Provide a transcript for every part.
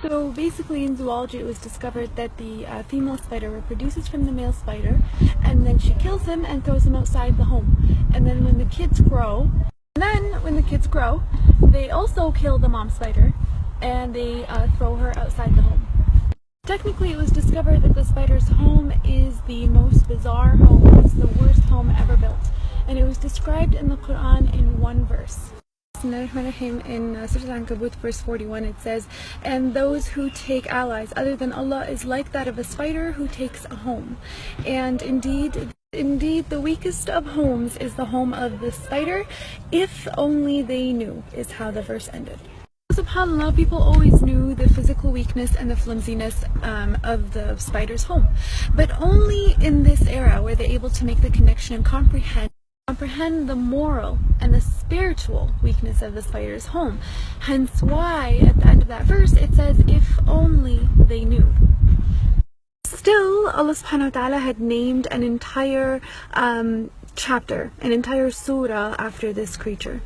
So basically in zoology it was discovered that the female spider reproduces from the male spider, and then she kills him and throws him outside the home. And then when the kids grow, they also kill the mom spider and they throw her outside the home. Technically it was discovered that the spider's home is the most bizarre home. It's the worst home ever built. And it was described in the Quran in one verse. In Surah Al-Ankabut verse 41 it says, "And those who take allies other than Allah is like that of a spider who takes a home. And indeed the weakest of homes is the home of the spider, if only they knew," is how the verse ended. SubhanAllah, people always knew the physical weakness and the flimsiness of the spider's home. But only in this era were they able to make the connection and comprehend the moral and the spiritual weakness of the spider's home. Hence why at the end of that verse it says, "If only they knew." Still, Allah subhanahu wa ta'ala had named an entire chapter, an entire surah after this creature.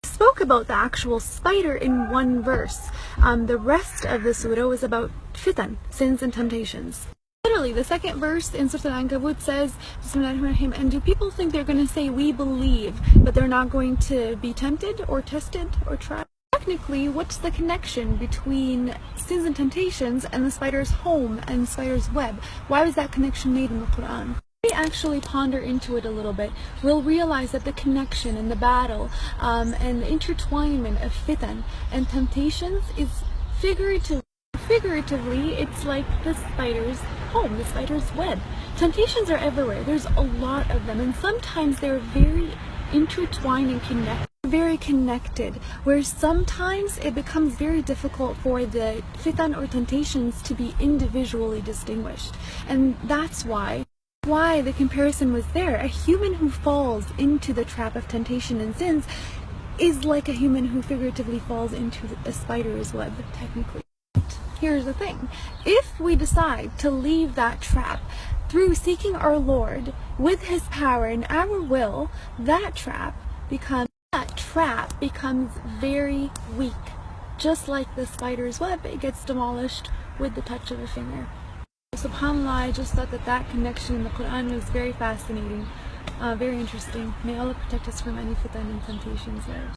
Spoke about the actual spider in one verse. The rest of the surah was about fitan, sins and temptations. Literally, the second verse in Surah Al-Ankabut says, "Bismillahirrahmanirrahim," and do people think they're going to say we believe, but they're not going to be tempted or tested or tried? Technically, what's the connection between sins and temptations and the spider's home and the spider's web? Why was that connection made in the Quran? If we actually ponder into it a little bit, we'll realize that the connection and the battle and the intertwinement of fitan and temptations is figuratively, it's like the spider's home, the spider's web. Temptations are everywhere. There's a lot of them, and sometimes they're very intertwined and connected, where sometimes it becomes very difficult for the fitan or temptations to be individually distinguished. And that's why the comparison was there. A human who falls into the trap of temptation and sins is like a human who figuratively falls into a spider's web, technically. Here's the thing. If we decide to leave that trap through seeking our Lord with His power and our will, that trap becomes very weak. Just like the spider's web, it gets demolished with the touch of a finger. SubhanAllah, I just thought that connection in the Quran was very fascinating, very interesting. May Allah protect us from any fitan and temptations there.